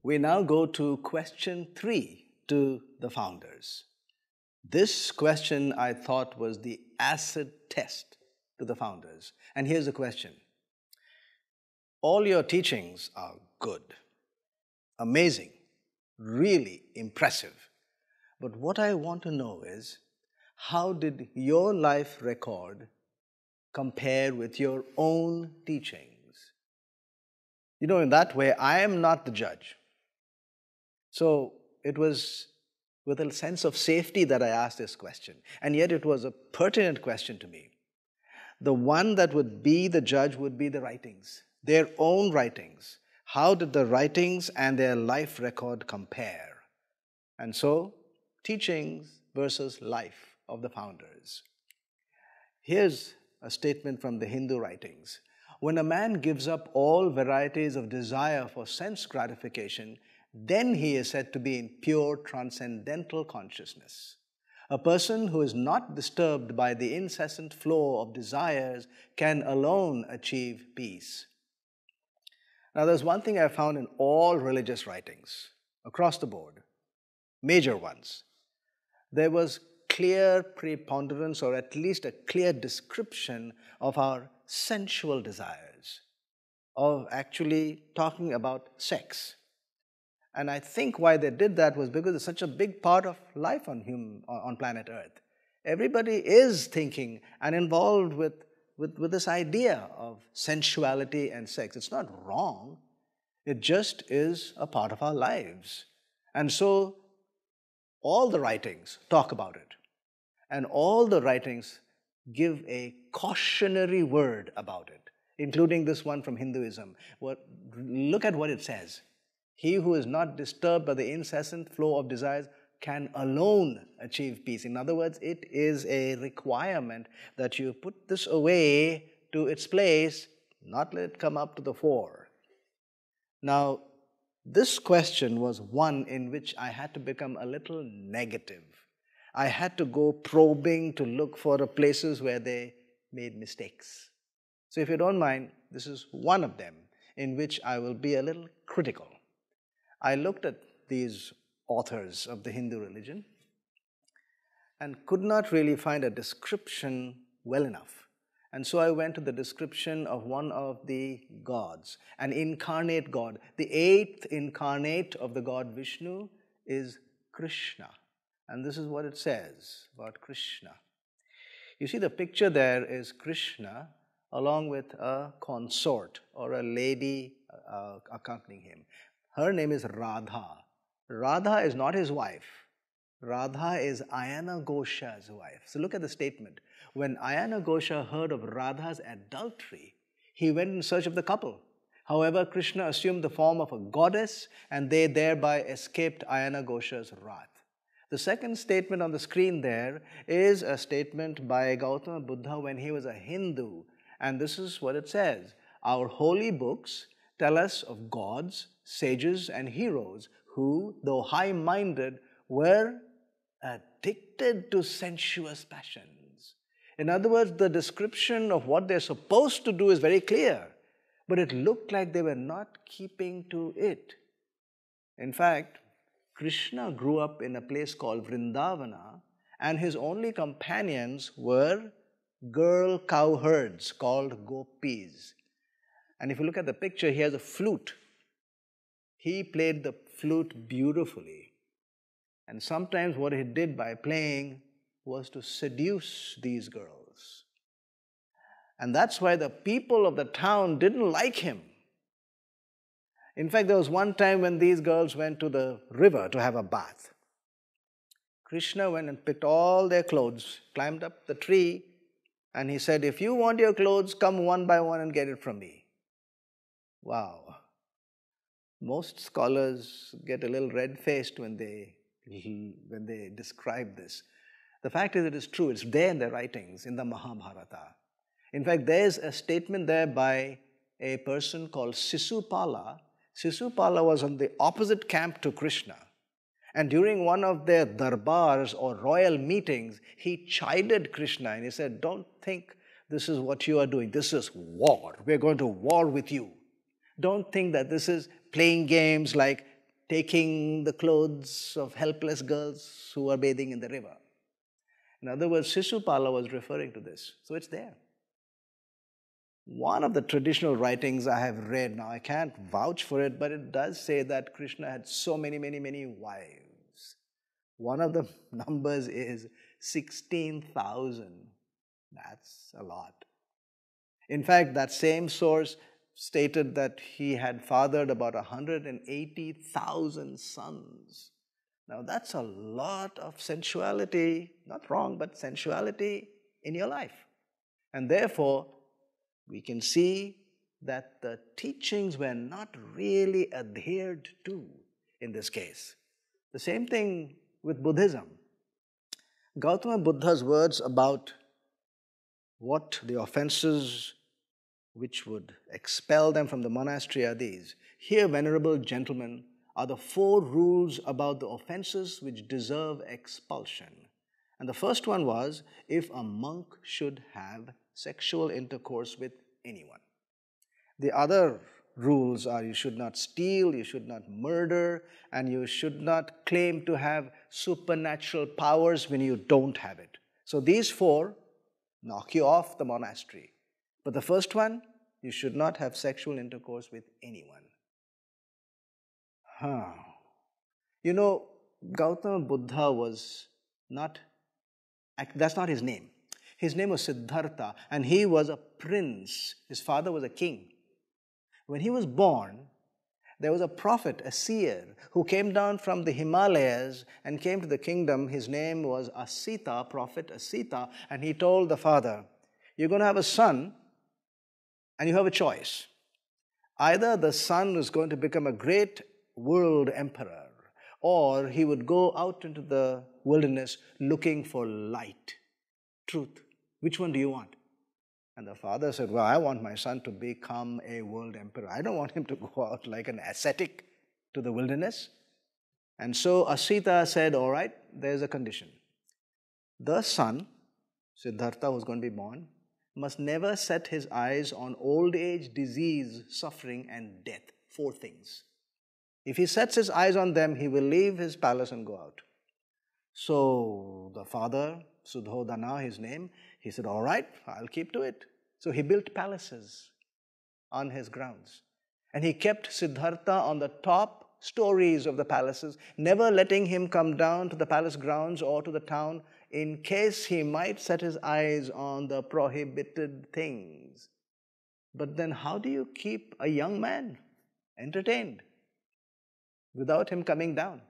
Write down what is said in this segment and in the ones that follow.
We now go to question 3 to the founders. This question I thought was the acid test to the founders. And here's the question. All your teachings are good, amazing, really impressive. But what I want to know is, how did your life record compare with your own teachings? In that way, I am not the judge. So it was with a sense of safety that I asked this question. And yet it was a pertinent question to me. The one that would be the judge would be the writings, their own writings. How did the writings and their life record compare? And so, teachings versus life of the founders. Here's a statement from the Hindu writings. When a man gives up all varieties of desire for sense gratification, then he is said to be in pure transcendental consciousness. A person who is not disturbed by the incessant flow of desires can alone achieve peace. Now, there's one thing I found in all religious writings, across the board, major ones. There was clear preponderance, or at least a clear description of our sensual desires, of actually talking about sex. And I think why they did that was because it's such a big part of life on planet Earth. Everybody is thinking and involved with this idea of sensuality and sex. It's not wrong. It just is a part of our lives. And so all the writings talk about it. And all the writings give a cautionary word about it, including this one from Hinduism. Look at what it says. He who is not disturbed by the incessant flow of desires can alone achieve peace. In other words, it is a requirement that you put this away to its place, not let it come up to the fore. Now, this question was one in which I had to become a little negative. I had to go probing to look for the places where they made mistakes. So if you don't mind, this is one of them in which I will be a little critical. I looked at these authors of the Hindu religion and could not really find a description well enough. And so I went to the description of one of the gods, an incarnate god. The 8th incarnate of the god Vishnu is Krishna. And this is what it says about Krishna. You see, the picture there is Krishna along with a consort or a lady accompanying him. Her name is Radha. Radha is not his wife. Radha is Ayana Ghosha's wife. So look at the statement. When Ayana Ghosha heard of Radha's adultery, he went in search of the couple. However, Krishna assumed the form of a goddess, and they thereby escaped Ayana Ghosha's wrath. The second statement on the screen there is a statement by Gautama Buddha when he was a Hindu. And this is what it says. Our holy books tell us of gods, sages, and heroes who, though high-minded, were addicted to sensuous passions. In other words, the description of what they're supposed to do is very clear, but it looked like they were not keeping to it. In fact, Krishna grew up in a place called Vrindavana, and his only companions were girl cowherds called gopis. And if you look at the picture, he has a flute. He played the flute beautifully. And sometimes what he did by playing was to seduce these girls. And that's why the people of the town didn't like him. In fact, there was one time when these girls went to the river to have a bath. Krishna went and picked all their clothes, climbed up the tree, and he said, if you want your clothes, come one by one and get it from me. Wow. Most scholars get a little red-faced when they describe this. The fact is, it is true. It's there in their writings, in the Mahabharata. In fact, there's a statement there by a person called Sisupala. Sisupala was on the opposite camp to Krishna. And during one of their darbars or royal meetings, he chided Krishna and he said, don't think this is what you are doing. This is war. We're going to war with you. Don't think that this is playing games like taking the clothes of helpless girls who are bathing in the river. In other words, Shishupala was referring to this. So it's there. One of the traditional writings I have read, now I can't vouch for it, but it does say that Krishna had so many wives. One of the numbers is 16,000. That's a lot. In fact, that same source stated that he had fathered about 180,000 sons. Now that's a lot of sensuality, not wrong, but sensuality in your life. And therefore, we can see that the teachings were not really adhered to in this case. The same thing with Buddhism. Gautama Buddha's words about what the offenses which would expel them from the monastery are these. Here, venerable gentlemen, are the 4 rules about the offenses which deserve expulsion. And the first one was, if a monk should have sexual intercourse with anyone. The other rules are you should not steal, you should not murder, and you should not claim to have supernatural powers when you don't have it. So these 4 knock you off the monastery. But the first one, you should not have sexual intercourse with anyone. You know, Gautama Buddha was not, that's not his name. His name was Siddhartha, and he was a prince. His father was a king. When he was born, there was a prophet, a seer, who came down from the Himalayas and came to the kingdom. His name was Asita, prophet Asita, and he told the father, you're going to have a son, and you have a choice. Either the son is going to become a great world emperor, or he would go out into the wilderness looking for light, truth. Which one do you want? And the father said, well, I want my son to become a world emperor. I don't want him to go out like an ascetic to the wilderness. And so Asita said, all right, there's a condition. The son, Siddhartha, who's going to be born, must never set his eyes on old age, disease, suffering, and death. 4 things. If he sets his eyes on them, he will leave his palace and go out. So the father, Sudhodana, his name, he said, all right, I'll keep to it. So he built palaces on his grounds. And he kept Siddhartha on the top stories of the palaces, never letting him come down to the palace grounds or to the town in case he might set his eyes on the prohibited things. But then how do you keep a young man entertained without him coming down?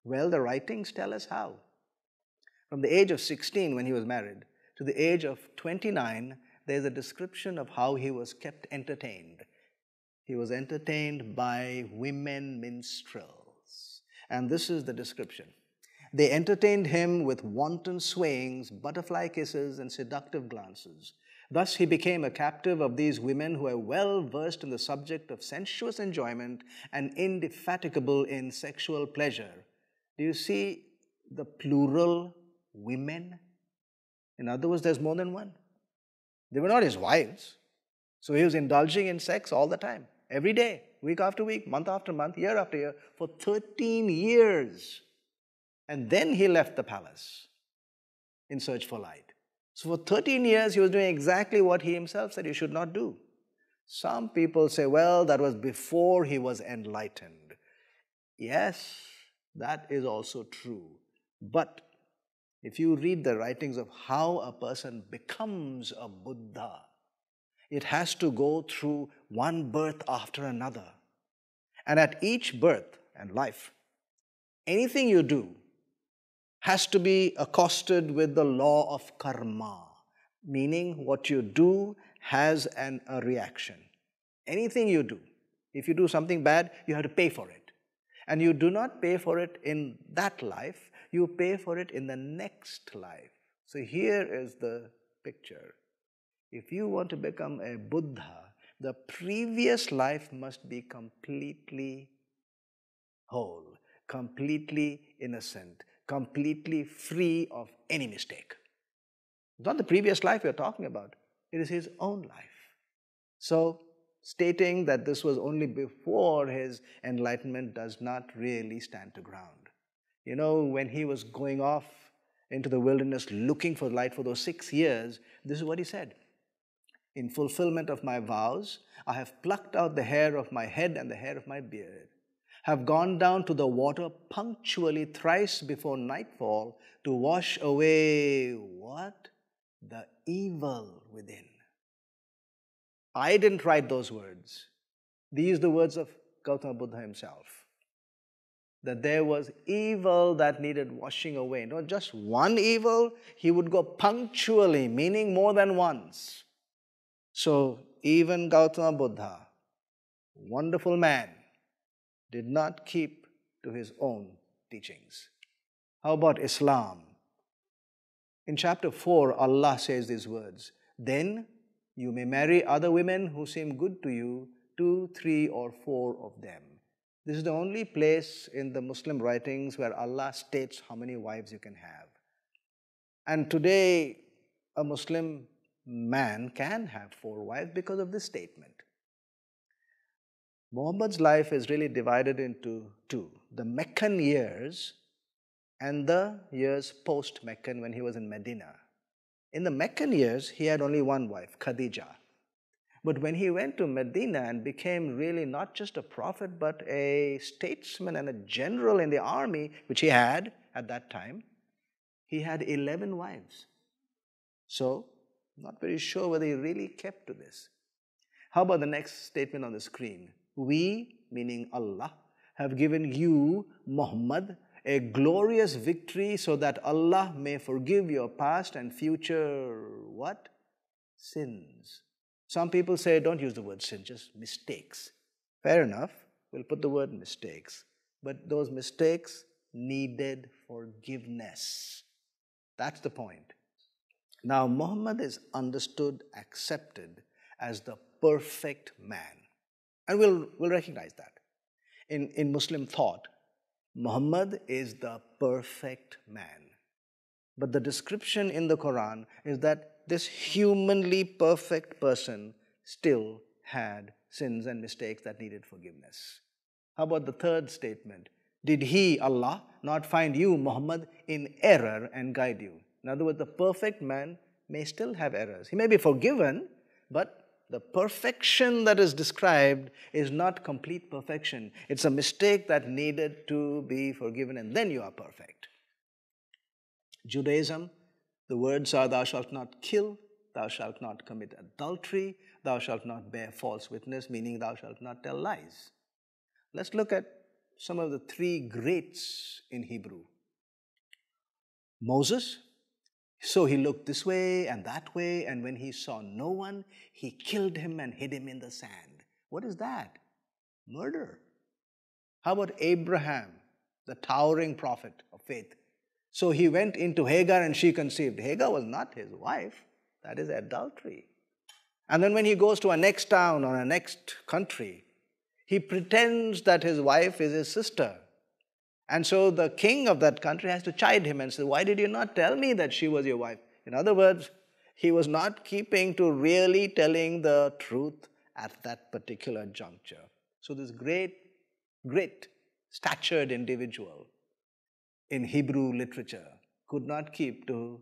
Well, the writings tell us how. From the age of 16 when he was married to the age of 29, there's a description of how he was kept entertained. He was entertained by women minstrels. And this is the description. They entertained him with wanton swayings, butterfly kisses, and seductive glances. Thus he became a captive of these women who were well versed in the subject of sensuous enjoyment and indefatigable in sexual pleasure. Do you see the plural women? In other words, there's more than one. They were not his wives. So he was indulging in sex all the time, every day, week after week, month after month, year after year, for 13 years. And then he left the palace in search for light. So for 13 years, he was doing exactly what he himself said he should not do. Some people say, well, that was before he was enlightened. Yes, that is also true. But if you read the writings of how a person becomes a Buddha, it has to go through one birth after another. And at each birth and life, anything you do has to be accosted with the law of karma, meaning what you do has a reaction. Anything you do, if you do something bad, you have to pay for it. And you do not pay for it in that life, you pay for it in the next life. So here is the picture. If you want to become a Buddha, the previous life must be completely whole, completely innocent, completely free of any mistake. It's not the previous life we're talking about. It is his own life. So stating that this was only before his enlightenment does not really stand to ground. You know, when he was going off into the wilderness looking for light for those 6 years, this is what he said. In fulfillment of my vows, I have plucked out the hair of my head and the hair of my beard, have gone down to the water punctually thrice before nightfall to wash away what? The evil within. I didn't write those words. These are the words of Gautama Buddha himself. That there was evil that needed washing away. Not just one evil, he would go punctually, meaning more than once. So even Gautama Buddha, wonderful man, did not keep to his own teachings. How about Islam? In chapter 4, Allah says these words, then you may marry other women who seem good to you, 2, 3, or 4 of them. This is the only place in the Muslim writings where Allah states how many wives you can have. And today, a Muslim man can have 4 wives because of this statement. Muhammad's life is really divided into 2. The Meccan years and the years post-Meccan when he was in Medina. In the Meccan years, he had only one wife, Khadija. But when he went to Medina and became really not just a prophet, but a statesman and a general in the army, which he had at that time, he had 11 wives. So, not very sure whether he really kept to this. How about the next statement on the screen? We, meaning Allah, have given you, Muhammad, a glorious victory so that Allah may forgive your past and future, what? Sins. Some people say, don't use the word sin, just mistakes. Fair enough, we'll put the word mistakes. But those mistakes needed forgiveness. That's the point. Now, Muhammad is understood, accepted as the perfect man. And we'll recognize that. In Muslim thought, Muhammad is the perfect man. But the description in the Quran is that this humanly perfect person still had sins and mistakes that needed forgiveness. How about the third statement? Did he, Allah, not find you, Muhammad, in error and guide you? In other words, the perfect man may still have errors. He may be forgiven, but the perfection that is described is not complete perfection. It's a mistake that needed to be forgiven, and then you are perfect. Judaism, the words are, thou shalt not kill, thou shalt not commit adultery, thou shalt not bear false witness, meaning thou shalt not tell lies. Let's look at some of the 3 greats in Hebrew. Moses, so he looked this way and that way, and when he saw no one, he killed him and hid him in the sand. What is that? Murder. How about Abraham, the towering prophet of faith? So he went into Hagar and she conceived. Hagar was not his wife. That is adultery. And then when he goes to a next town or a next country, he pretends that his wife is his sister. And so the king of that country has to chide him and say, why did you not tell me that she was your wife? In other words, he was not keeping to really telling the truth at that particular juncture. So this great statured individual in Hebrew literature could not keep to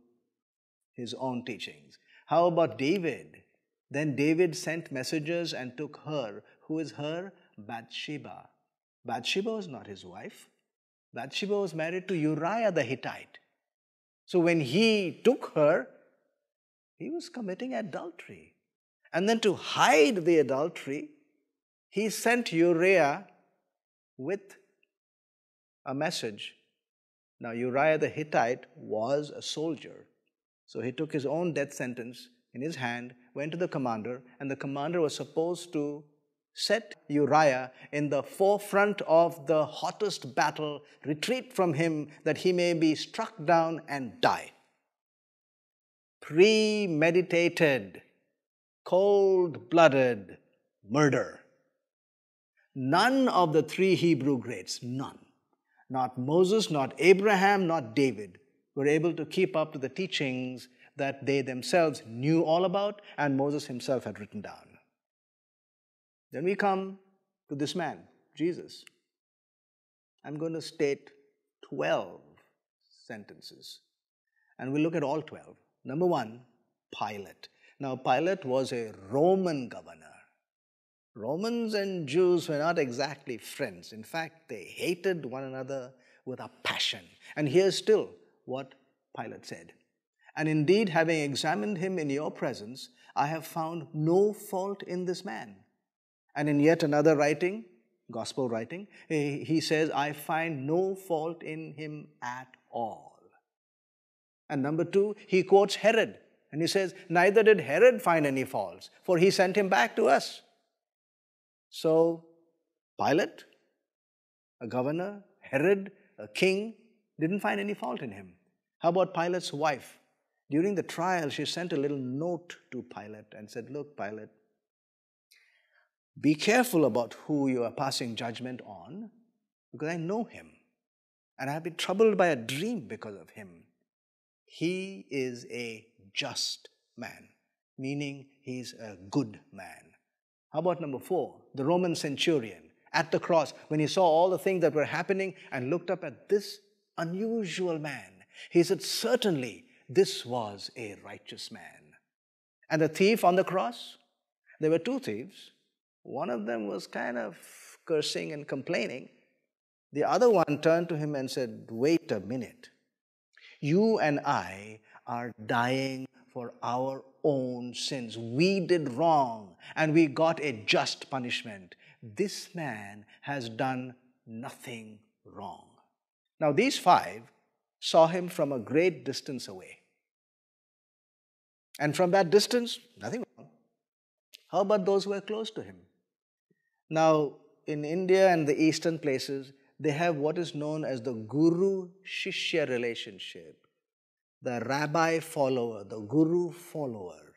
his own teachings. How about David? Then David sent messengers and took her. Who is her? Bathsheba. Bathsheba was not his wife. Bathsheba was married to Uriah the Hittite. So when he took her, he was committing adultery. And then to hide the adultery, he sent Uriah with a message. Now Uriah the Hittite was a soldier. So he took his own death sentence in his hand, went to the commander, and the commander was supposed to set Uriah in the forefront of the hottest battle, retreat from him that he may be struck down and die. Premeditated, cold-blooded murder. None of the 3 Hebrew greats, none, not Moses, not Abraham, not David, were able to keep up to the teachings that they themselves knew all about and Moses himself had written down. Then we come to this man, Jesus. I'm going to state 12 sentences, and we'll look at all 12. Number one, Pilate. Now, Pilate was a Roman governor. Romans and Jews were not exactly friends. In fact, they hated one another with a passion. And here's still what Pilate said. And indeed, having examined him in your presence, I have found no fault in this man. And in yet another writing, gospel writing, he says, I find no fault in him at all. And number two, he quotes Herod. And he says, neither did Herod find any faults, for he sent him back to us. So, Pilate, a governor, Herod, a king, didn't find any fault in him. How about Pilate's wife? During the trial, she sent a little note to Pilate and said, look, Pilate, be careful about who you are passing judgment on, because I know him, and I have been troubled by a dream because of him. He is a just man, meaning he's a good man. How about number four, the Roman centurion at the cross, when he saw all the things that were happening and looked up at this unusual man, he said, certainly this was a righteous man. And the thief on the cross, there were two thieves. One of them was kind of cursing and complaining. The other one turned to him and said, wait a minute. You and I are dying for our own sins. We did wrong and we got a just punishment. This man has done nothing wrong. Now these five saw him from a great distance away. And from that distance, nothing wrong. How about those who were close to him? Now, in India and the eastern places, they have what is known as the guru-shishya relationship. The rabbi follower, the guru follower.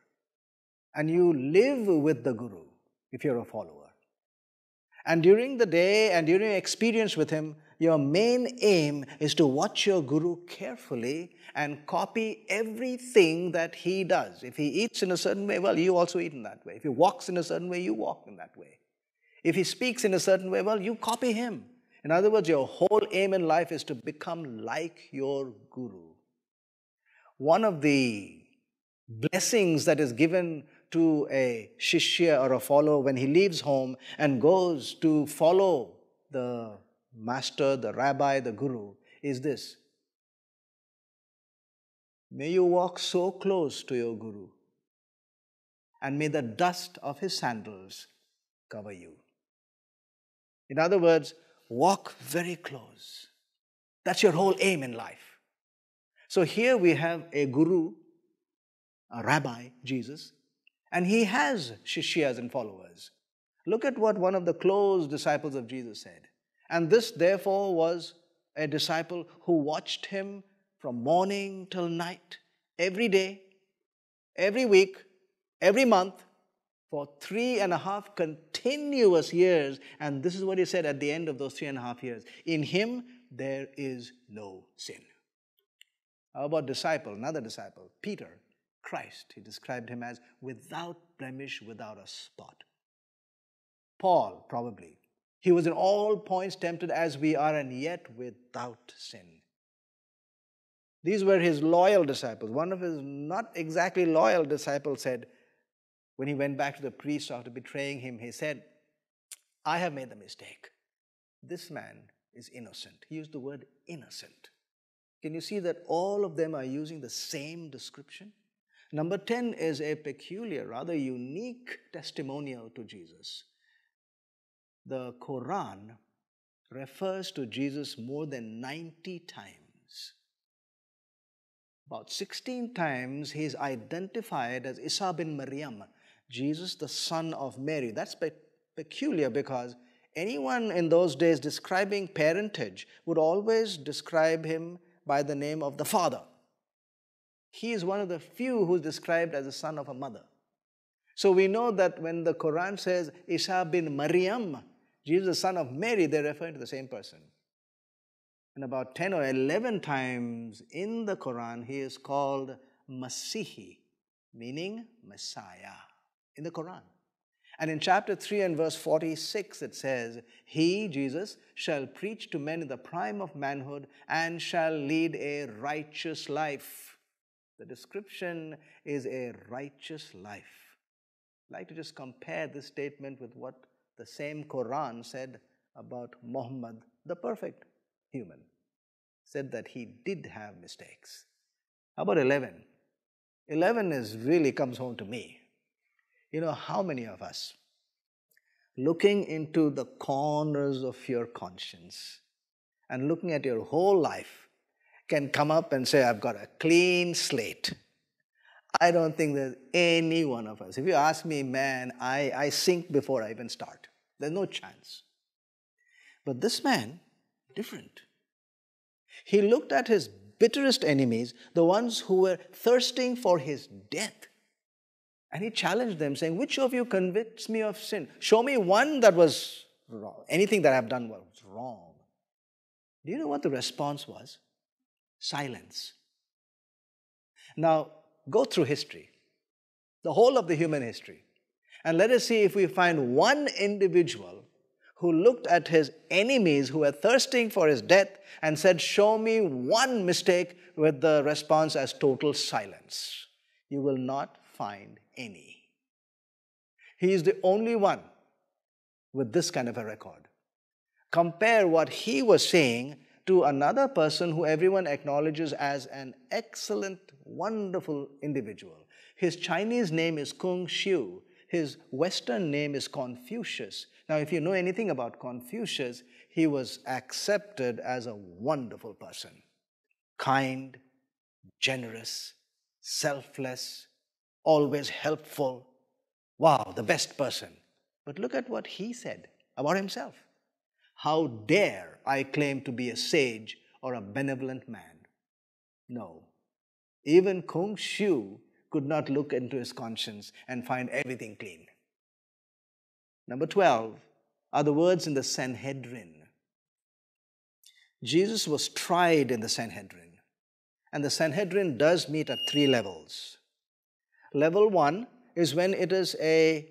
And you live with the guru if you're a follower. And during the day and during your experience with him, your main aim is to watch your guru carefully and copy everything that he does. If he eats in a certain way, well, you also eat in that way. If he walks in a certain way, you walk in that way. If he speaks in a certain way, well, you copy him. In other words, your whole aim in life is to become like your guru. One of the blessings that is given to a shishya or a follower when he leaves home and goes to follow the master, the rabbi, the guru, is this. May you walk so close to your guru, and may the dust of his sandals cover you. In other words, walk very close. That's your whole aim in life. So here we have a guru, a rabbi, Jesus, and he has shishyas and followers. Look at what one of the close disciples of Jesus said. And this, therefore, was a disciple who watched him from morning till night, every day, every week, every month, for 3.5 continuous years. And this is what he said at the end of those 3.5 years. In him, there is no sin. How about disciple, another disciple, Peter, Christ. He described him as without blemish, without a spot. Paul, probably. He was in all points tempted as we are, and yet without sin. These were his loyal disciples. One of his not exactly loyal disciples said, when he went back to the priest after betraying him, he said, I have made the mistake. This man is innocent. He used the word innocent. Can you see that all of them are using the same description? Number 10 is a peculiar, rather unique testimonial to Jesus. The Quran refers to Jesus more than 90 times. About 16 times he is identified as Isa bin Maryam, Jesus the son of Mary. That's peculiar because anyone in those days describing parentage would always describe him by the name of the father. He is one of the few who is described as the son of a mother. So we know that when the Quran says Isa bin Maryam, Jesus the son of Mary, they're referring to the same person. And about 10 or 11 times in the Quran, he is called Masihi, meaning Messiah, in the Quran. And in chapter 3 and verse 46, it says, He, Jesus, shall preach to men in the prime of manhood and shall lead a righteous life. The description is a righteous life. I'd like to just compare this statement with what the same Quran said about Muhammad, the perfect human. Said that he did have mistakes. How about 11? 11 really comes home to me. You know, how many of us, looking into the corners of your conscience and looking at your whole life, can come up and say, I've got a clean slate? I don't think there's any one of us. If you ask me, man, I sink before I even start. There's no chance. But this man, different. He looked at his bitterest enemies, the ones who were thirsting for his death. And he challenged them, saying, which of you convicts me of sin? Show me one that was wrong. Anything that I've done was wrong. Do you know what the response was? Silence. Now, go through history, the whole of the human history, and let us see if we find one individual who looked at his enemies who were thirsting for his death and said, show me one mistake, with the response as total silence. You will not find any. He is the only one with this kind of a record. Compare what he was saying to another person who everyone acknowledges as an excellent, wonderful individual. His Chinese name is Kung Xiu. His Western name is Confucius. Now, if you know anything about Confucius, he was accepted as a wonderful person. Kind, generous, selfless, always helpful. Wow, the best person. But look at what he said about himself. How dare I claim to be a sage or a benevolent man? No. Even Kung Xiu could not look into his conscience and find everything clean. Number 12 are the words in the Sanhedrin. Jesus was tried in the Sanhedrin. And the Sanhedrin does meet at 3 levels. Level 1 is when it is a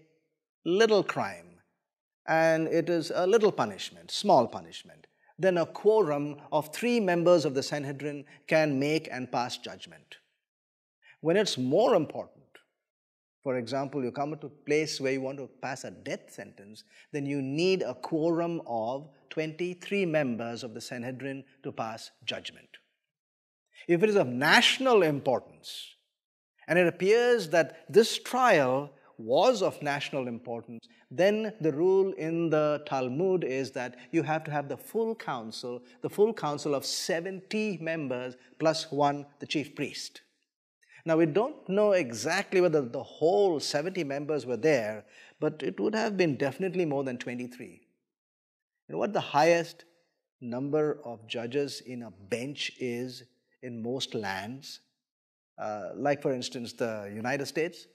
little crime and it is a little punishment, small punishment. Then a quorum of 3 members of the Sanhedrin can make and pass judgment. When it's more important, for example, you come to a place where you want to pass a death sentence, then you need a quorum of 23 members of the Sanhedrin to pass judgment. If it is of national importance, and it appears that this trial was of national importance, then the rule in the Talmud is that you have to have the full council of 70 members plus 1, the chief priest. Now, we don't know exactly whether the whole 70 members were there, but it would have been definitely more than 23. You know what the highest number of judges in a bench is in most lands? Like, for instance, the United States,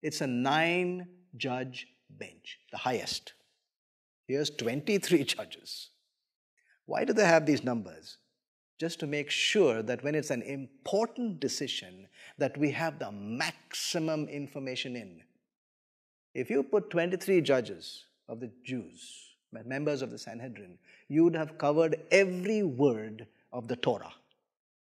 it's a 9-judge bench, the highest. Here's 23 judges. Why do they have these numbers? Just to make sure that when it's an important decision, that we have the maximum information in. If you put 23 judges of the Jews, members of the Sanhedrin, you would have covered every word of the Torah,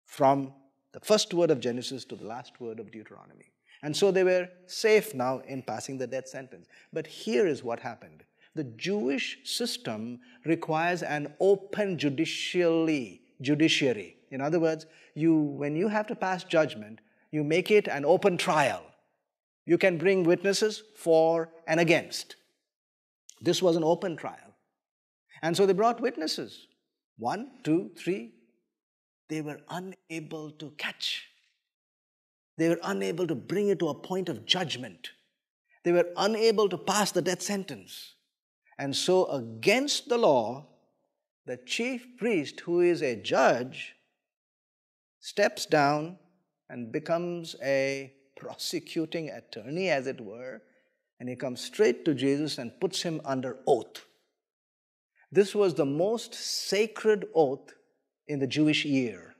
from the first word of Genesis to the last word of Deuteronomy. And so they were safe now in passing the death sentence. But here is what happened. The Jewish system requires an open judiciary. In other words, when you have to pass judgment, you make it an open trial. You can bring witnesses for and against. This was an open trial. And so they brought witnesses. 1, 2, 3. They were unable to catch. They were unable to bring it to a point of judgment. They were unable to pass the death sentence. And so, against the law, the chief priest, who is a judge, steps down and becomes a prosecuting attorney, as it were, and he comes straight to Jesus and puts him under oath. This was the most sacred oath in the Jewish year.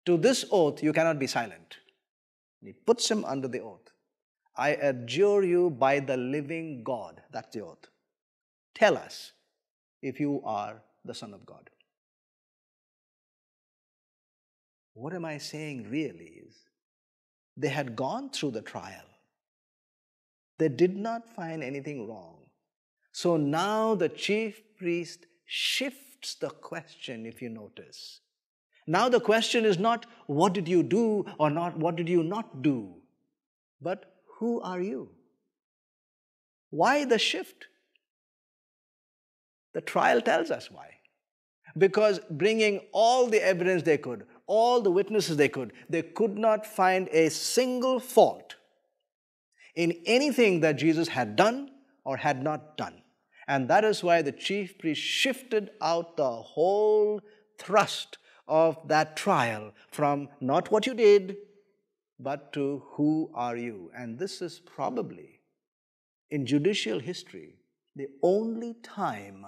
To this oath, you cannot be silent. He puts him under the oath. I adjure you by the living God. That's the oath. Tell us if you are the Son of God. What am I saying really is, they had gone through the trial. They did not find anything wrong. So now the chief priest shifts the question, if you notice. Now the question is not, what did you do or not, what did you not do? But who are you? Why the shift? The trial tells us why. Because bringing all the evidence they could, all the witnesses they could not find a single fault in anything that Jesus had done or had not done. And that is why the chief priest shifted out the whole thrust of that trial from not what you did, but to who are you. And this is probably, in judicial history, the only time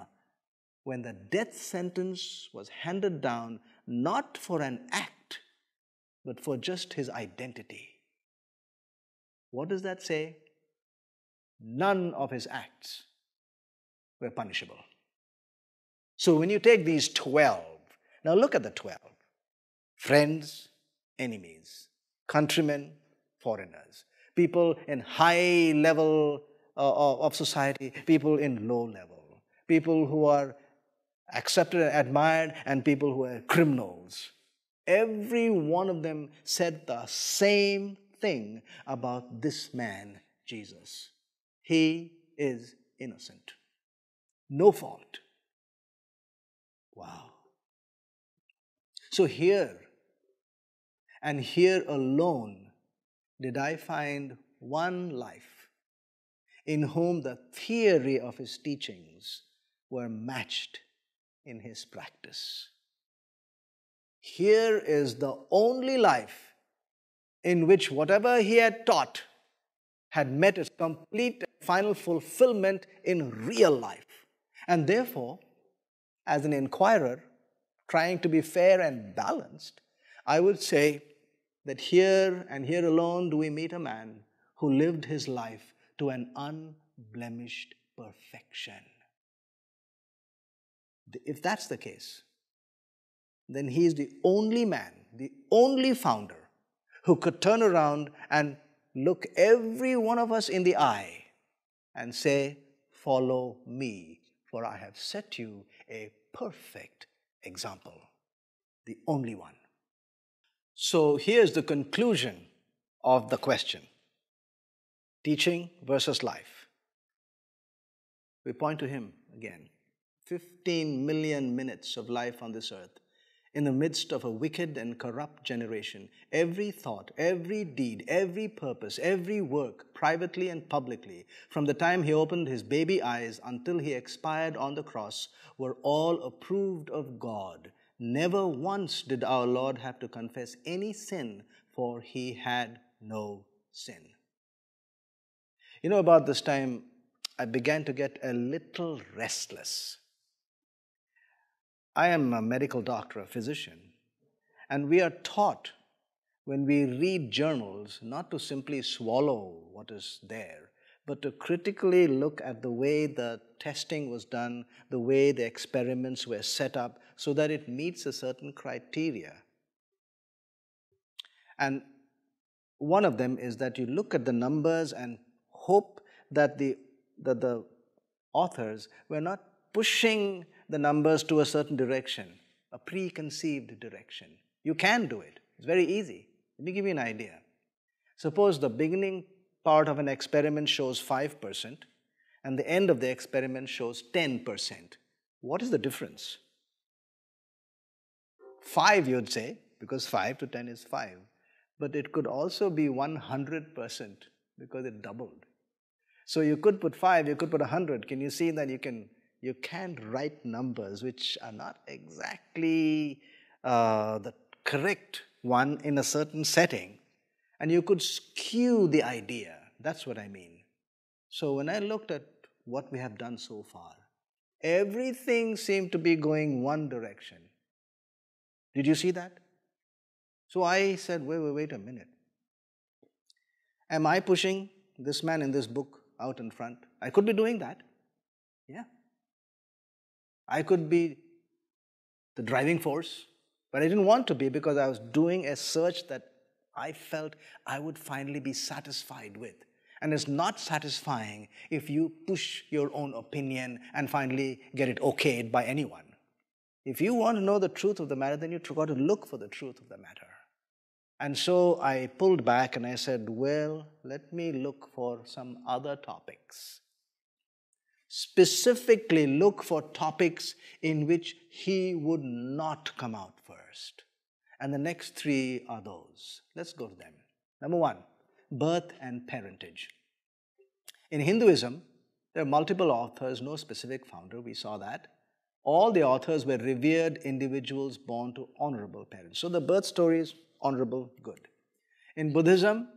when the death sentence was handed down not for an act, but for just his identity. What does that say? None of his acts were punishable. So when you take these 12, now look at the 12. Friends, enemies, countrymen, foreigners, people in high level of society, people in low level, people who are accepted and admired, and people who are criminals. Every one of them said the same thing about this man, Jesus. He is innocent. No fault. Wow. So here, and here alone, did I find one life in whom the theory of his teachings were matched in his practice. Here is the only life in which whatever he had taught had met its complete and final fulfillment in real life. And therefore, as an inquirer, trying to be fair and balanced, I would say that here and here alone do we meet a man who lived his life to an unblemished perfection. If that's the case, then he is the only man, the only founder who could turn around and look every one of us in the eye and say, follow me, for I have set you a perfect example, the only one. So here's the conclusion of the question. Teaching versus life. We point to him again. 15 million minutes of life on this earth. In the midst of a wicked and corrupt generation, every thought, every deed, every purpose, every work, privately and publicly, from the time he opened his baby eyes until he expired on the cross, were all approved of God. Never once did our Lord have to confess any sin, for he had no sin. You know, about this time, I began to get a little restless. I am a medical doctor, a physician, and we are taught when we read journals not to simply swallow what is there, but to critically look at the way the testing was done, the way the experiments were set up, so that it meets a certain criteria. And one of them is that you look at the numbers and hope that the authors were not pushing the numbers to a certain direction, a preconceived direction. You can do it. It's very easy. Let me give you an idea. Suppose the beginning part of an experiment shows 5% and the end of the experiment shows 10%. What is the difference? 5, you'd say, because 5 to 10 is 5. But it could also be 100% because it doubled. So you could put 5, you could put 100. Can you see that you can write numbers which are not exactly the correct one in a certain setting, and you could skew the idea. That's what I mean. So when I looked at what we have done so far, everything seemed to be going one direction. Did you see that? So I said, wait a minute. Am I pushing this man in this book out in front. I could be doing that. Yeah. I could be the driving force, but I didn't want to be because I was doing a search that I felt I would finally be satisfied with. And it's not satisfying if you push your own opinion and finally get it okayed by anyone. If you want to know the truth of the matter, then you've got to look for the truth of the matter. And so I pulled back and I said, well, let me look for some other topics. Specifically look for topics in which he would not come out first. And the next three are those. Let's go to them. Number one, birth and parentage. In Hinduism, there are multiple authors, no specific founder, we saw that. All the authors were revered individuals born to honorable parents. So the birth story is honorable, good. In Buddhism,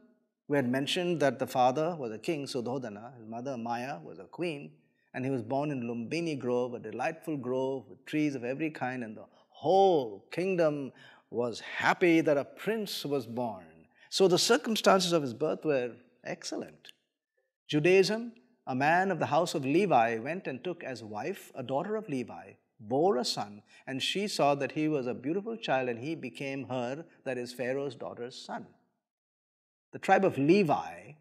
we had mentioned that the father was a king, Suddhodana, his mother Maya was a queen, and he was born in Lumbini Grove, a delightful grove with trees of every kind, and the whole kingdom was happy that a prince was born. So the circumstances of his birth were excellent. Judaism, a man of the house of Levi went and took as wife a daughter of Levi, bore a son, and she saw that he was a beautiful child, and he became her, that is Pharaoh's daughter's son. The tribe of Levi,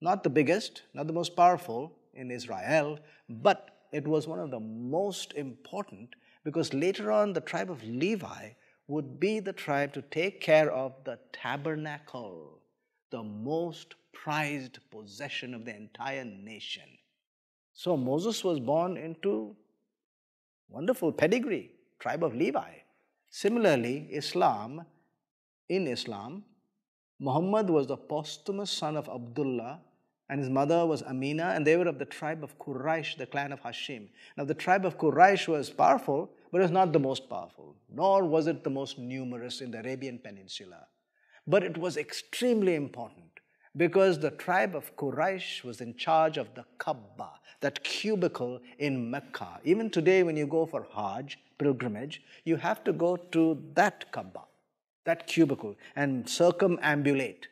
not the biggest, not the most powerful in Israel, but it was one of the most important because later on the tribe of Levi would be the tribe to take care of the tabernacle, the most prized possession of the entire nation. So Moses was born into wonderful pedigree, tribe of Levi. Similarly, in Islam, Muhammad was the posthumous son of Abdullah, and his mother was Amina, and they were of the tribe of Quraysh, the clan of Hashim. Now the tribe of Quraysh was powerful, but it was not the most powerful, nor was it the most numerous in the Arabian Peninsula. But it was extremely important because the tribe of Quraysh was in charge of the Kaaba, that cubicle in Mecca. Even today when you go for Hajj, pilgrimage, you have to go to that Kaaba, that cubicle, and circumambulate.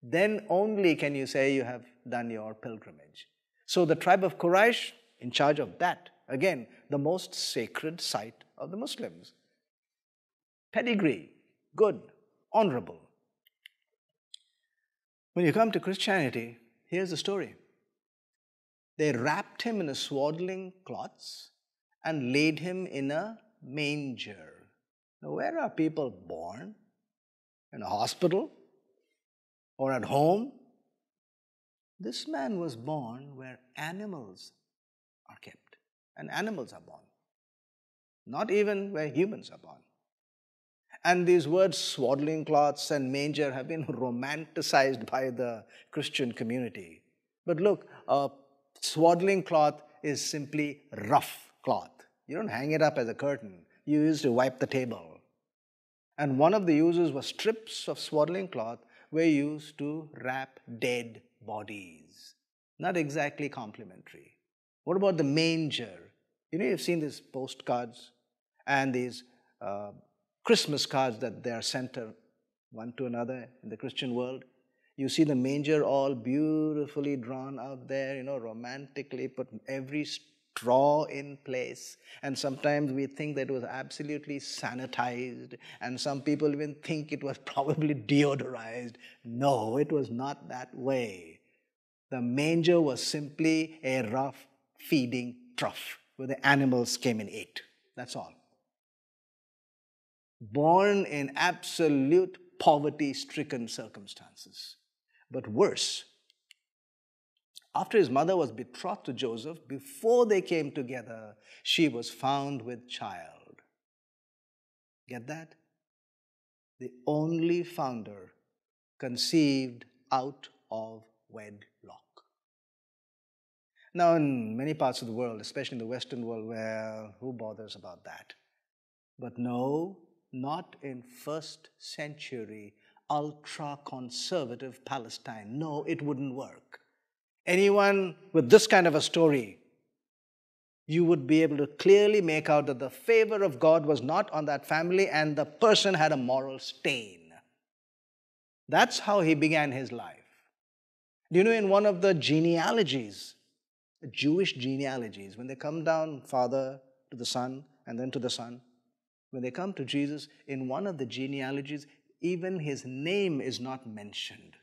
Then only can you say you have done your pilgrimage. So the tribe of Quraysh, in charge of that, again, the most sacred site of the Muslims. Pedigree, good, honorable. When you come to Christianity, here's the story. They wrapped him in a swaddling cloths and laid him in a manger. Now, where are people born? In a hospital? Or at home? This man was born where animals are kept and animals are born, not even where humans are born. And these words swaddling cloths and manger have been romanticized by the Christian community. But look, a swaddling cloth is simply rough cloth. You don't hang it up as a curtain. You use to wipe the table. And one of the uses was strips of swaddling cloth were used to wrap dead bodies. Not exactly complimentary. What about the manger? You know, you've seen these postcards and these Christmas cards that they are sent one to another in the Christian world. You see the manger all beautifully drawn out there, you know, romantically put every straw in place. And sometimes we think that it was absolutely sanitized, and some people even think it was probably deodorized. No, it was not that way. The manger was simply a rough feeding trough where the animals came and ate. That's all. Born in absolute poverty-stricken circumstances. But worse, after his mother was betrothed to Joseph, before they came together, she was found with child. Get that? The only founder conceived out of wedlock. Now, in many parts of the world, especially in the Western world, well, who bothers about that? But no, not in first century ultra-conservative Palestine. No, it wouldn't work. Anyone with this kind of a story, you would be able to clearly make out that the favor of God was not on that family and the person had a moral stain. That's how he began his life. Do you know, in one of the genealogies, the Jewish genealogies, when they come down father to the son and then to the son, when they come to Jesus, in one of the genealogies, even his name is not mentioned.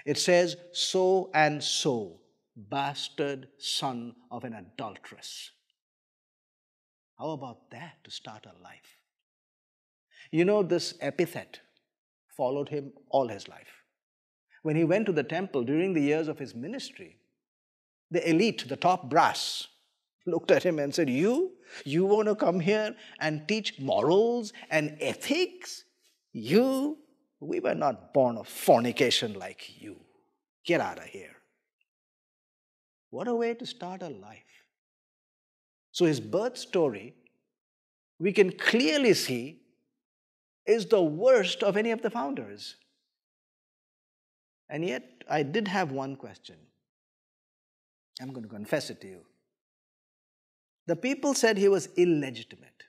It says, so and so, bastard son of an adulteress. How about that to start a life? You know, this epithet followed him all his life. When he went to the temple during the years of his ministry, the elite, the top brass, looked at him and said, You want to come here and teach morals and ethics? We were not born of fornication like you. Get out of here. What a way to start a life. So his birth story, we can clearly see, is the worst of any of the founders. And yet, I did have one question. I'm going to confess it to you. The people said he was illegitimate.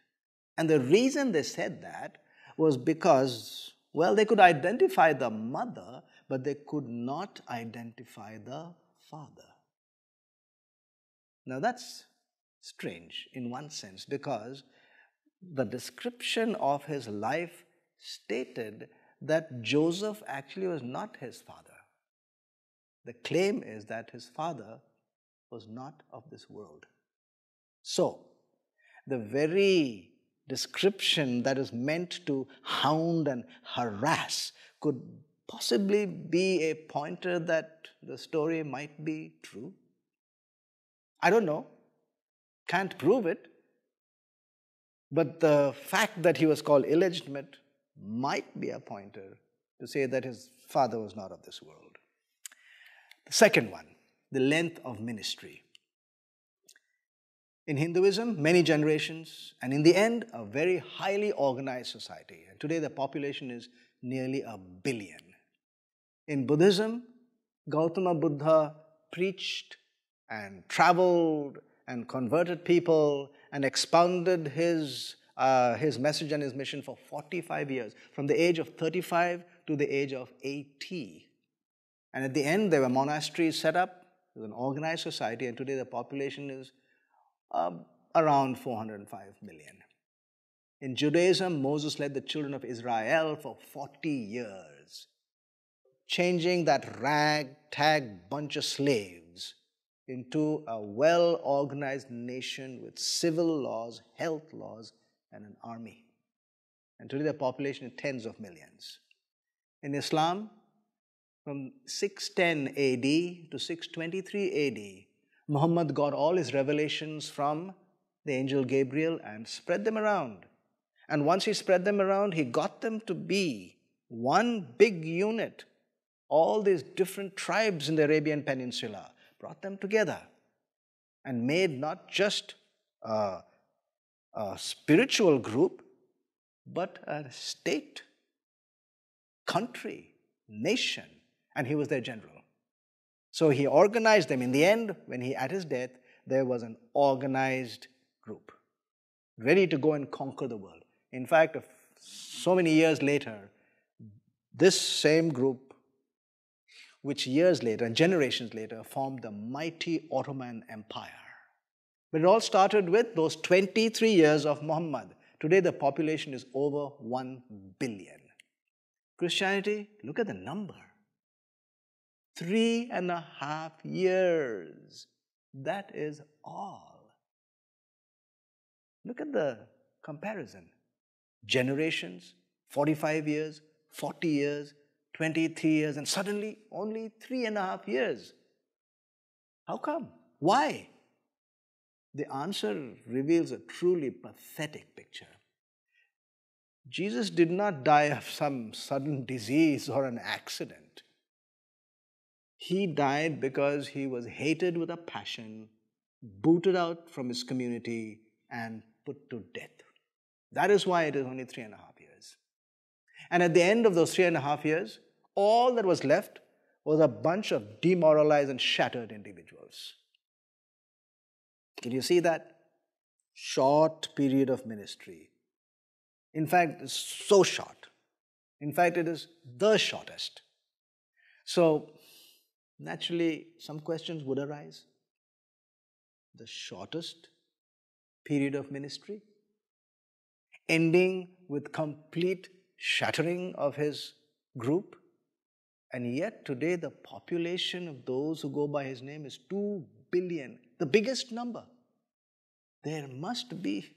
And the reason they said that was because, well, they could identify the mother, but they could not identify the father. Now that's strange in one sense, because the description of his life stated that Joseph actually was not his father. The claim is that his father was not of this world. So, the very description that is meant to hound and harass could possibly be a pointer that the story might be true. I don't know. Can't prove it. But the fact that he was called illegitimate might be a pointer to say that his father was not of this world. The second one, the length of ministry. In Hinduism, many generations, and in the end, a very highly organized society. And today the population is nearly 1 billion. In Buddhism, Gautama Buddha preached and traveled and converted people and expounded his message and his mission for 45 years, from the age of 35 to the age of 80. And at the end, there were monasteries set up. It was an organized society, and today the population is around 405 million. In Judaism, Moses led the children of Israel for 40 years, changing that ragtag bunch of slaves into a well-organized nation with civil laws, health laws, and an army. And today the population is tens of millions. In Islam, from 610 AD to 623 AD, Muhammad got all his revelations from the angel Gabriel and spread them around. And once he spread them around, he got them to be one big unit. All these different tribes in the Arabian Peninsula, brought them together and made not just a spiritual group, but a state, country, nation, and he was their general. So he organized them. In the end, at his death, there was an organized group, ready to go and conquer the world. In fact, so many years later, this same group, which years later and generations later formed the mighty Ottoman Empire. But it all started with those 23 years of Muhammad. Today the population is over 1 billion. Christianity, look at the number. 3.5 years. That is all. Look at the comparison. Generations, 45 years, 40 years, 23 years, and suddenly only 3.5 years. How come? Why? The answer reveals a truly pathetic picture. Jesus did not die of some sudden disease or an accident. He died because he was hated with a passion, booted out from his community, and put to death. That is why it is only 3.5 years. And at the end of those 3.5 years, all that was left was a bunch of demoralized and shattered individuals. Can you see that? Short period of ministry. In fact, it's so short. In fact, it is the shortest. So, naturally some questions would arise. The shortest period of ministry, ending with complete shattering of his group, and yet today the population of those who go by his name is 2 billion, the biggest number. There must be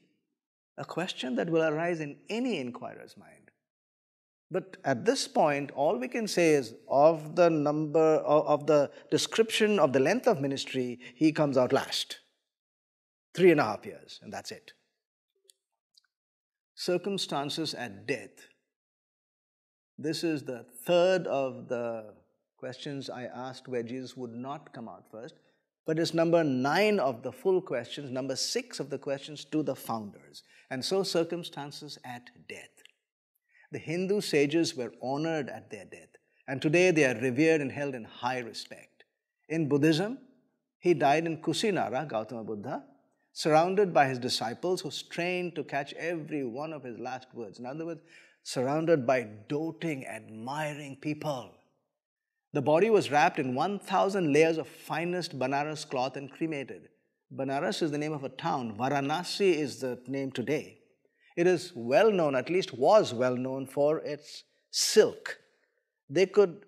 a question that will arise in any inquirer's mind. But at this point, all we can say is of the number, of the description of the length of ministry, he comes out last. 3.5 years, and that's it. Circumstances at death. This is the third of the questions I asked where Jesus would not come out first, but it's number 9 of the full questions, number 6 of the questions to the founders. And so circumstances at death. The Hindu sages were honored at their death, and today they are revered and held in high respect. In Buddhism, he died in Kusinara, Gautama Buddha, surrounded by his disciples who strained to catch every one of his last words. In other words, surrounded by doting, admiring people. The body was wrapped in 1,000 layers of finest Banaras cloth and cremated. Banaras is the name of a town. Varanasi is the name today. It is well known, at least was well known for its silk. They could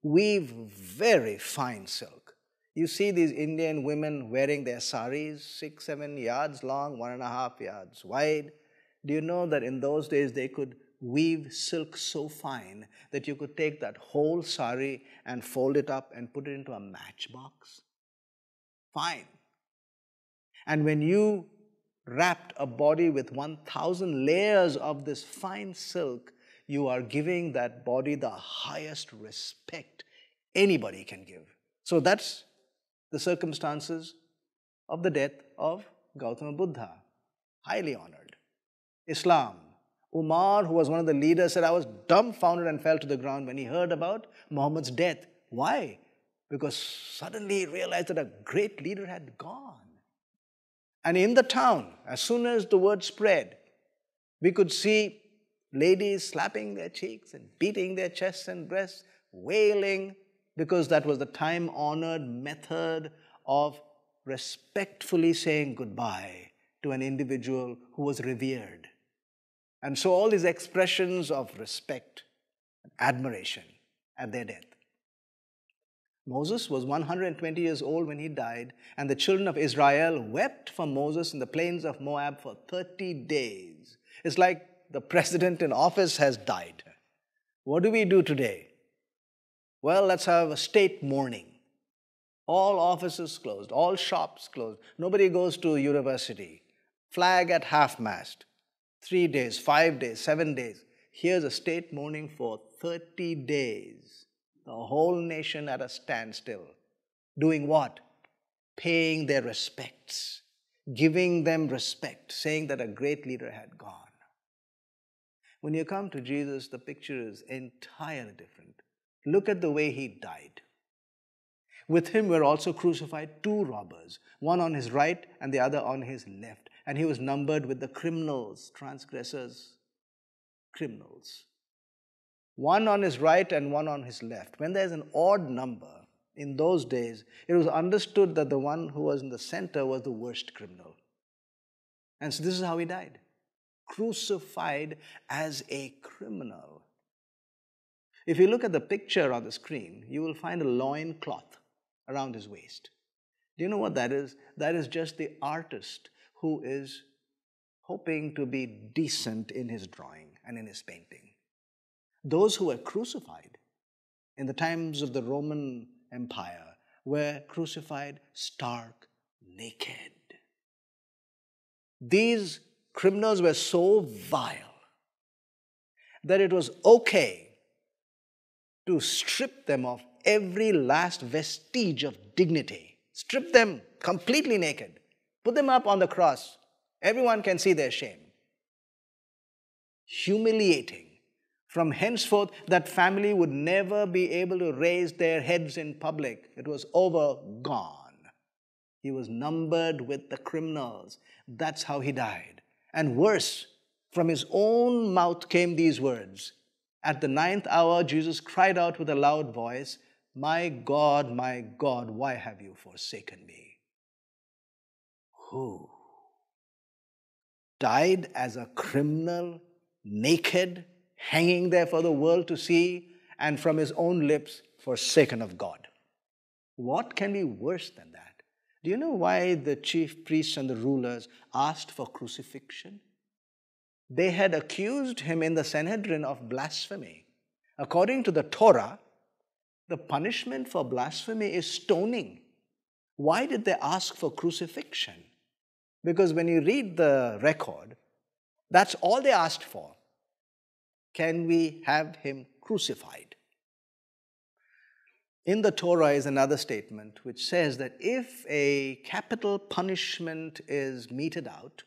weave very fine silk. You see these Indian women wearing their saris, 6-7 yards long, 1.5 yards wide. Do you know that in those days they could weave silk so fine that you could take that whole sari and fold it up and put it into a matchbox? Fine. And when you wrapped a body with 1,000 layers of this fine silk, you are giving that body the highest respect anybody can give. So that's the circumstances of the death of Gautama Buddha. Highly honored. Islam. Umar, who was one of the leaders, said, I was dumbfounded and fell to the ground when he heard about Muhammad's death. Why? Because suddenly he realized that a great leader had gone. And in the town, as soon as the word spread, we could see ladies slapping their cheeks and beating their chests and breasts, wailing, because that was the time-honored method of respectfully saying goodbye to an individual who was revered. And so all these expressions of respect and admiration at their death. Moses was 120 years old when he died, and the children of Israel wept for Moses in the plains of Moab for 30 days. It's like the president in office has died. What do we do today? Well, let's have a state mourning. All offices closed, all shops closed. Nobody goes to university. Flag at half-mast. 3 days, 5 days, 7 days. Here's a state mourning for 30 days. The whole nation at a standstill. Doing what? Paying their respects. Giving them respect. Saying that a great leader had gone. When you come to Jesus, the picture is entirely different. Look at the way he died. With him were also crucified 2 robbers, one on his right and the other on his left. And he was numbered with the criminals, transgressors, criminals. One on his right and one on his left. When there's an odd number, in those days, it was understood that the one who was in the center was the worst criminal. And so this is how he died. Crucified as a criminal. If you look at the picture on the screen, you will find a loin cloth around his waist. Do you know what that is? That is just the artist who is hoping to be decent in his drawing and in his painting. Those who were crucified in the times of the Roman Empire were crucified stark naked. These criminals were so vile that it was okay to strip them of every last vestige of dignity. Strip them completely naked. Put them up on the cross. Everyone can see their shame. Humiliating. From henceforth, that family would never be able to raise their heads in public. It was over, gone. He was numbered with the criminals. That's how he died. And worse, from his own mouth came these words. At the 9th hour, Jesus cried out with a loud voice, my God, why have you forsaken me? Who died as a criminal, naked, hanging there for the world to see, and from his own lips, forsaken of God. What can be worse than that? Do you know why the chief priests and the rulers asked for crucifixion? They had accused him in the Sanhedrin of blasphemy. According to the Torah, the punishment for blasphemy is stoning. Why did they ask for crucifixion? Because when you read the record, that's all they asked for. Can we have him crucified? In the Torah is another statement which says that if a capital punishment is meted out,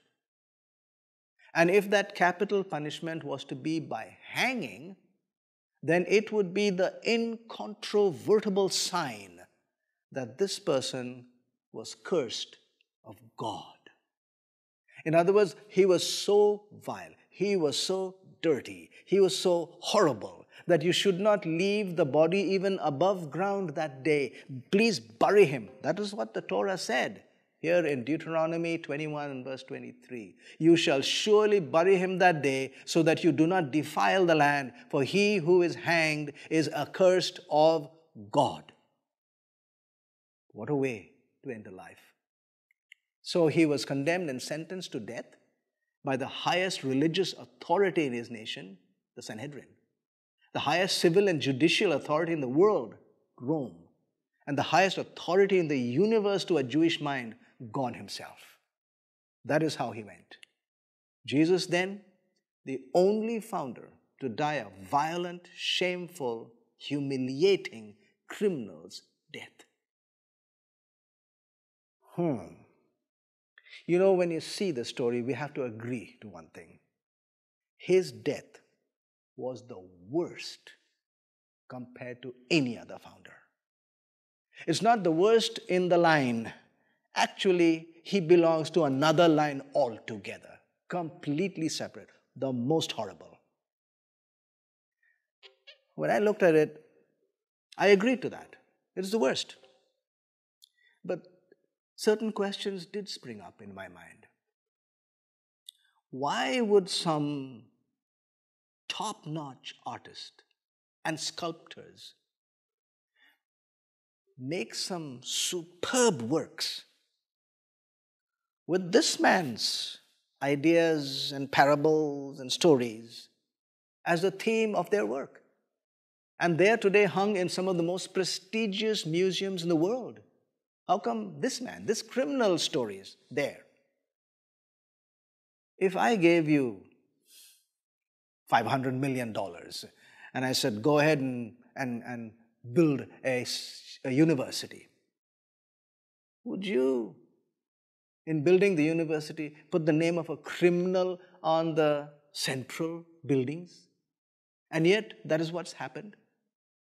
and if that capital punishment was to be by hanging, then it would be the incontrovertible sign that this person was cursed of God. In other words, he was so vile, he was so dirty, he was so horrible that you should not leave the body even above ground that day. Please bury him. That is what the Torah said here in Deuteronomy 21 and verse 23. You shall surely bury him that day so that you do not defile the land, for he who is hanged is accursed of God. What a way to end a life. So he was condemned and sentenced to death by the highest religious authority in his nation, the Sanhedrin. The highest civil and judicial authority in the world, Rome. And the highest authority in the universe to a Jewish mind, God himself. That is how he went. Jesus then, the only founder to die a violent, shameful, humiliating criminal's death. You know, when you see the story, we have to agree to one thing. His death was the worst compared to any other founder. It's not the worst in the line. Actually, he belongs to another line altogether, completely separate, the most horrible. When I looked at it, I agreed to that. It's the worst. But certain questions did spring up in my mind. Why would some top-notch artist and sculptors make some superb works with this man's ideas and parables and stories as the theme of their work? And they are today hung in some of the most prestigious museums in the world. How come this man, this criminal story is there? If I gave you $500 million and I said, go ahead and build a university, would you, in building the university, put the name of a criminal on the central buildings? And yet, that is what's happened.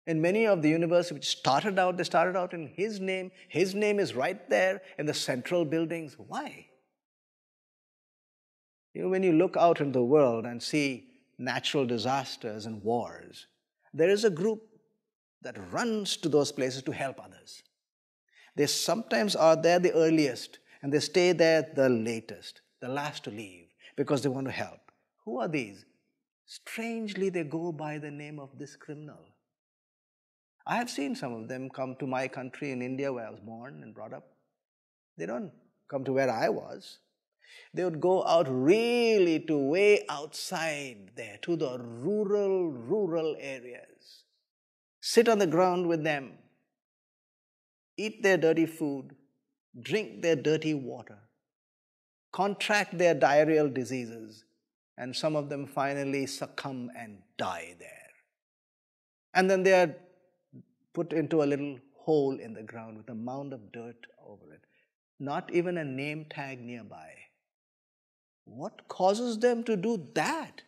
In many of the universities which they started out in his name. His name is right there in the central buildings. Why? You know, when you look out in the world and see natural disasters and wars, there is a group that runs to those places to help others. They sometimes are there the earliest, and they stay there the latest, the last to leave, because they want to help. Who are these? Strangely, they go by the name of this criminal. I have seen some of them come to my country in India, where I was born and brought up. They don't come to where I was. They would go out really to way outside there, to the rural areas. Sit on the ground with them, eat their dirty food, drink their dirty water, contract their diarrheal diseases, and some of them finally succumb and die there. And then they are put into a little hole in the ground with a mound of dirt over it. Not even a name tag nearby. What causes them to do that?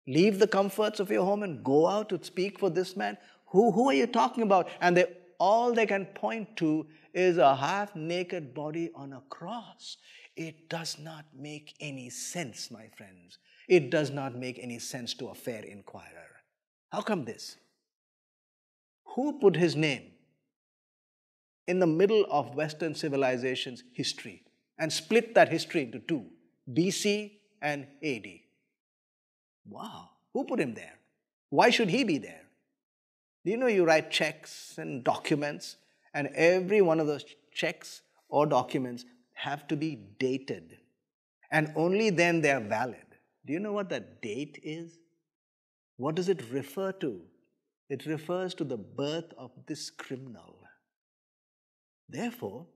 Leave the comforts of your home and go out to speak for this man? Who are you talking about? And all they can point to is a half-naked body on a cross. It does not make any sense, my friends. It does not make any sense to a fair inquirer. How come this? Who put his name in the middle of Western civilization's history and split that history into two, BC and AD? Wow, who put him there? Why should he be there? Do you know you write checks and documents, and every one of those checks or documents have to be dated, and only then they are valid. Do you know what that date is? What does it refer to? It refers to the birth of this criminal. Therefore,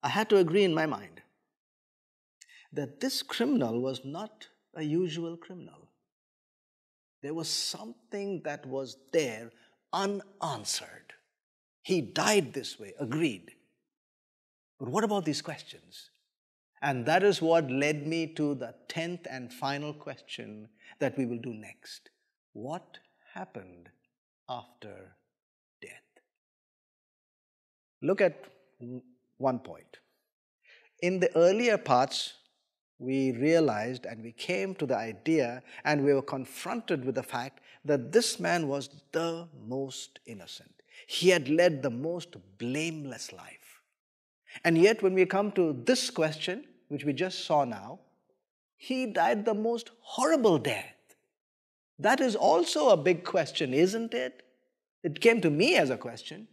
I had to agree in my mind that this criminal was not a usual criminal. There was something that was there unanswered. He died this way, agreed. But what about these questions? And that is what led me to the 10th and final question that we will do next. What happened after death? Look at one point. In the earlier parts, we realized and we came to the idea and we were confronted with the fact that this man was the most innocent. He had led the most blameless life. And yet when we come to this question, which we just saw now, he died the most horrible death. That is also a big question, isn't it? It came to me as a question.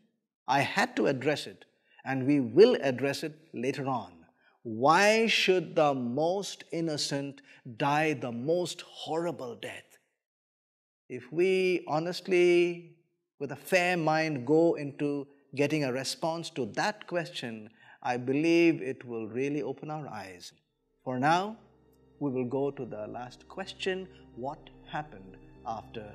I had to address it, and we will address it later on. Why should the most innocent die the most horrible death? If we honestly, with a fair mind, go into getting a response to that question, I believe it will really open our eyes. For now, we will go to the last question: what happened after